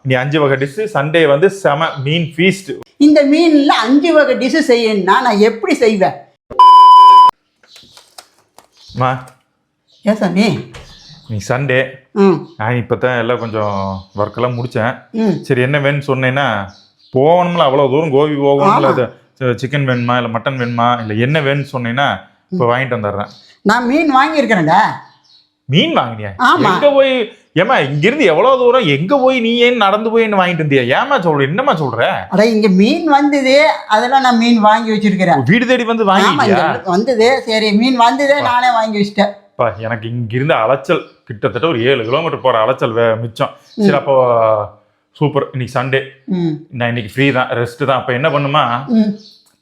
இனி 5 வகை dish. Sunday வந்து செம மீன் ஃபீஸ்ட். இந்த மீன்ல 5 வகை டிஷ் செய்யணும்னா நான் எப்படி செய்வேன்? மா ஏன் சாமி? நீ சண்டே நான் இப்போ தான் எல்லாம் கொஞ்சம் ஒர்க்கெல்லாம் முடித்தேன். சரி என்ன வேணும்னு சொன்னேன்னா போகணும்ல, அவ்வளோ தூரம் கோபி போகணும்ல, அது சிக்கன் வேணுமா இல்லை மட்டன் வேணுமா இல்லை என்ன வேணும்னு சொன்னீங்கன்னா இப்போ வாங்கிட்டு வந்துடுறேன். நான் மீன் வாங்கியிருக்கிறேன்டா. மீன் வாங்கினியா? எங்கே போய் ஏமா இங்கிருந்து எவ்வளோ தூரம் எங்கே போய் நீ ஏன் நடந்து போய் என்ன வாங்கிட்டு வந்தியா? ஏமா சொல்ற, என்னம்மா சொல்ற? அட இங்கே மீன் வந்தது, அதெல்லாம் நான் மீன் வாங்கி வச்சிருக்கிறேன். வீடு தேடி வந்து வாங்கிட்டியா? வந்தது, சரி மீன் வந்ததே நானே வாங்கி வச்சிட்டேன். எனக்கு இங்கிருந்து அலைச்சல் கிட்டத்தட்ட ஒரு 7 கிலோமீட்டர் போகிற அலைச்சல் மிச்சம். சரி அப்போ சூப்பர், இன்னைக்கு சண்டே, நான் இன்னைக்கு ஃப்ரீ தான், ரெஸ்ட் தான். அப்போ என்ன பண்ணுமா,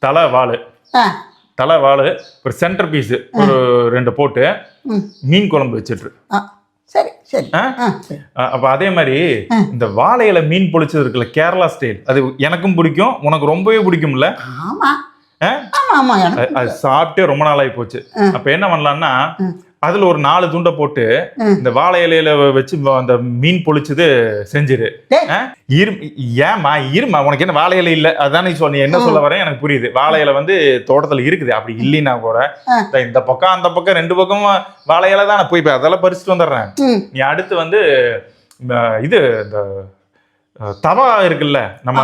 தலை வாழு ஒரு சென்டர் பீஸ் ஒரு 2 போட்டு மீன் குழம்பு வச்சிட்டு. சரி சரி. அப்போ அதே மாதிரி இந்த வாழையில மீன் பொழிச்சது இருக்குல்ல, கேரளா ஸ்டைல், அது எனக்கும் பிடிக்கும், உனக்கு ரொம்பவே பிடிக்கும்ல? அது சாப்பிட்டே ரொம்ப நாள் ஆகி போச்சு. அப்ப என்ன பண்ணலாம்னா அதுல ஒரு 4 துண்டை போட்டு இந்த வாழை இலையில வச்சு அந்த மீன் பொழிச்சது செஞ்சிரு. ஏமா இருமா, உனக்கு என்ன வாழை இலை இல்ல? அதான் நீ சொன்ன, என்ன சொல்ல வரேன் எனக்கு புரியுது. வாழை இலை வந்து தோட்டத்துல இருக்குது, அப்படி இல்லைன்னா கூட இந்த பக்கம் அந்த பக்கம் 2 பக்கமும் வாழை இலை தான். நான் போய் அதெல்லாம் பறிச்சுட்டு வந்துடுறேன். நீ அடுத்து வந்து இது இந்த தவா இருக்குல்ல, நம்ம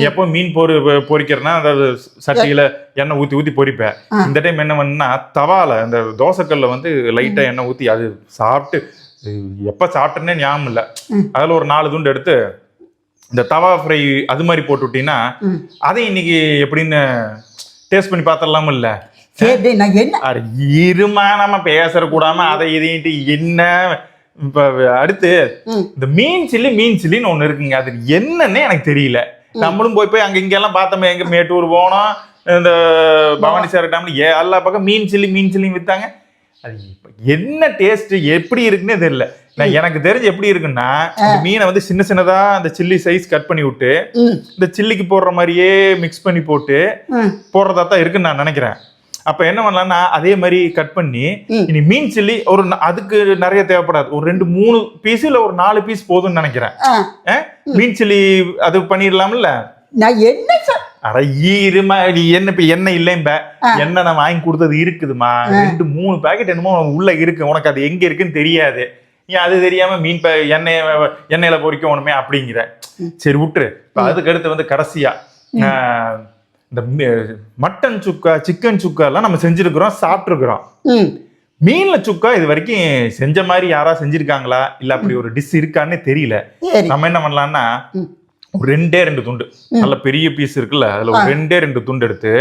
எப்போ மீன் பொரிக்கிறேன்னா அதாவது சட்டியில எண்ணெய் ஊத்தி பொரிப்பேன். இந்த டைம் என்ன பண்ணா தவால அந்த தோசைக்கல்ல வந்து லைட்டா எண்ணெய் ஊத்தி அது சாப்பிட்டு எப்ப சாப்பிட்டேன்னே ஞாபகம் இல்லை. அதுல ஒரு 4 துண்டு எடுத்து இந்த தவா ஃப்ரை அது மாதிரி போட்டு விட்டீங்கன்னா அதை இன்னைக்கு எப்படின்னு டேஸ்ட் பண்ணி பார்த்துடலாம இல்ல? இருமா, நம்ம பேசற கூடாம அதை இதைட்டு என்ன. இப்ப அடுத்து இந்த மீன் சில்லின்னு ஒண்ணு இருக்குங்க, அது என்னன்னு எனக்கு தெரியல. நம்மளும் போய் அங்க இங்க எல்லாம் பார்த்தோமே, எங்க மேட்டூர் போனோம், இந்த பவானி சார் டைம்ல எல்லா பக்கம் மீன் சில்லி வித்தாங்க. அது என்ன டேஸ்ட் எப்படி இருக்குன்னே தெரியல. எனக்கு தெரிஞ்சு எப்படி இருக்குன்னா, மீனை வந்து சின்னதா அந்த சில்லி சைஸ் கட் பண்ணி விட்டு இந்த சில்லிக்கு போடுற மாதிரியே மிக்ஸ் பண்ணி போட்டு போடுறதா தான் இருக்குன்னு நான் நினைக்கிறேன். அப்ப என்ன பண்ணலாம்னா அதே மாதிரி கட் பண்ணி இனி மீன் சில்லி ஒரு அதுக்கு நிறைய தேவைப்படாது, ஒரு 2-3 பீஸ் இல்ல ஒரு 4 பீஸ் போதும்னு நினைக்கிறேன். மீன் சில்லி அது பண்ணிடலாம்ல? நான் என்ன அட ஈருமா, என்ன இப்ப எண்ணெய் இல்லைம்ப, எண்ணெய் நான் வாங்கி கொடுத்தது இருக்குதுமா, 2-3 பேக்கெட் என்னமோ உள்ள இருக்கு, உனக்கு அது எங்க இருக்குன்னு தெரியாது, ஏன் அது தெரியாம மீன் எண்ணெயில பொரிக்கணுமே அப்படிங்கிற. சரி விட்டுரு. அதுக்கு அடுத்து வந்து கடைசியா இந்த மட்டன் சுக்கா சிக்கன் சுக்கா எல்லாம் நம்ம செஞ்சிருக்கிறோம், சாப்பிட்டுருக்கிறோம். மீன்ல சுக்கா இது வரைக்கும் செஞ்ச மாதிரி யாரா செஞ்சிருக்காங்களா இல்ல அப்படி ஒரு டிஷ் இருக்கான்னு தெரியல. நம்ம என்ன பண்ணலாம்னா ஒரு 2 துண்டு நல்ல பெரிய பீஸ் இருக்குல்ல, அதுல ஒரு 2 துண்டு எடுத்து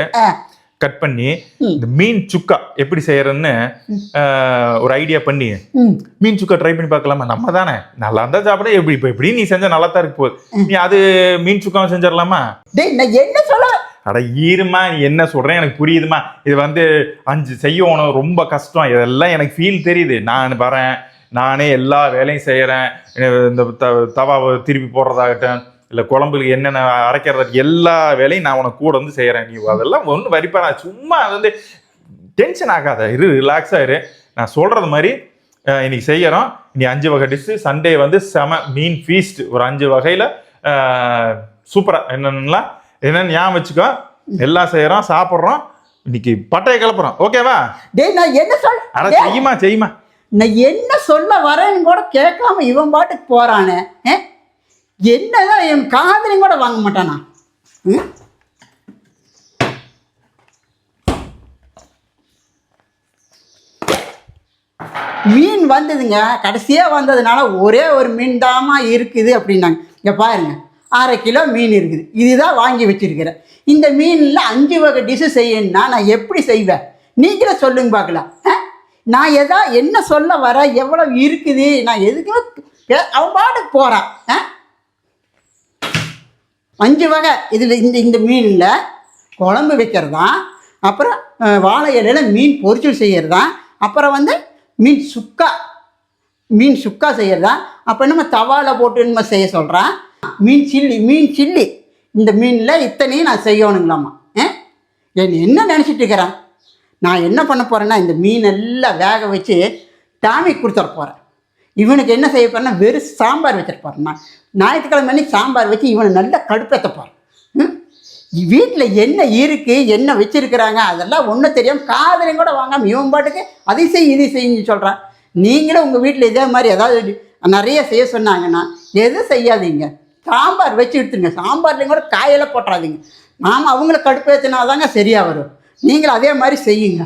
கட் பண்ணி இந்த மீன் சுக்கா எப்படி செய்யறதுன்னு ஒரு ஐடியா பண்ணி மீன் சுக்கா ட்ரை பண்ணி பார்க்கலாமா? நம்ம தானே நல்லா இருந்தா சாப்பிட, எப்படி நீ செஞ்சா நல்லா தான் இருக்கு போகுது, நீ அது மீன் சுக்கா செஞ்சிடலாமா? என்ன சொல்ல? அட ஈருமா, நீ என்ன சொல்றேன் எனக்கு புரியுதுமா. இது வந்து 5 செய்யணும், ரொம்ப கஷ்டம், இதெல்லாம் எனக்கு ஃபீல் தெரியுது. நான் வரேன், நானே எல்லா வேலையும் செய்யறேன், இந்த தவாவை திருப்பி போடுறதாகட்டும் இல்ல குழம்புக்கு என்னென்ன அரைக்கிறதுக்கு எல்லா வேலையும் நான் உனக்கு கூட வந்து செய்யறேன். நீ அதெல்லாம் ஒன்றும் வரிப்பா, நான் சும்மா வந்து டென்ஷன் ஆகாத, ரிலாக்ஸா இரு. நான் சொல்றது மாதிரி இன்னைக்கு செய்யறோம். இனி 5 வகை டிஷ். சண்டே வந்து செம மீன் ஃபீஸ்ட், ஒரு 5 வகையில சூப்பரா என்னன்னு ஞாபகம் வச்சுக்கோ. எல்லாம் செய்யறோம், சாப்பிட்றோம், இன்னைக்கு பட்டையை கிளப்புறோம். ஓகேவா? நான் என்ன சொல்ல செய்யுமா நான் என்ன சொல்ல வரேன்னு கூட கேட்காம இவன் பாட்டுக்கு போறானே. என்னதான் என் காதலையும் கூட வாங்க மாட்டானா? மீன் வந்ததுங்க, கடைசியா வந்ததுனால ஒரே ஒரு மீன் தாமா இருக்குது அப்படின்னாங்க. இங்க பாருங்க, 1/2 கிலோ மீன் இருக்குது, இதுதான் வாங்கி வச்சிருக்கிறேன். இந்த மீன்ல 5 வகை டிஷ் செய்யணும்னா நான் எப்படி செய்வேன்? நீங்களே சொல்லுங்க பார்க்கலாம். நான் என்ன சொல்ல வர, எவ்வளவு இருக்குது, நான் எதுக்குமே அவன் பாட்டுக்கு போறான். 5 வகை இதில் இந்த மீனில் குழம்பு வைக்கிறதான், அப்புறம் வாழை இலையில மீன் பொரிச்சல் செய்கிறதான், அப்புறம் வந்து மீன் சுக்கா செய்கிறதா, அப்புறம் நம்ம தவாவில் போட்டு நம்ம செய்ய சொல்கிறான். மீன் சில்லி இந்த மீனில் இத்தனையும் நான் செய்யணுங்களாம்மா. என்ன நினச்சிட்டு இருக்கிறேன்? நான் என்ன பண்ண போகிறேன்னா இந்த மீனெல்லாம் வேக வச்சு டாமிக் கொடுத்துட போகிறேன். இவனுக்கு என்ன செய்ய போறேன்னா வெறும் சாம்பார் வச்சிருப்பாருண்ணா. ஞாயிற்றுக்கிழமை அன்னைக்கு சாம்பார் வச்சு இவனை நல்லா கடுப்பேற்றப்பார். வீட்டில் என்ன இருக்குது என்ன வச்சுருக்கிறாங்க அதெல்லாம் ஒன்றும் தெரியாமல் காதலையும் கூட வாங்காமல் இவன் பாட்டுக்கு அதை செய் இதை செய்யுன்னு சொல்கிறான். நீங்களும் உங்கள் வீட்டில் இதே மாதிரி ஏதாவது நிறைய செய்ய சொன்னாங்கன்னா எதுவும் செய்யாதீங்க, சாம்பார் வச்சு எடுத்துருங்க. சாம்பார்லேயும் கூட காயெல்லாம் போட்டுறாதீங்க. நாம் அவங்கள கடுப்பேற்றினா தாங்க சரியாக வரும். நீங்களும் அதே மாதிரி செய்யுங்க.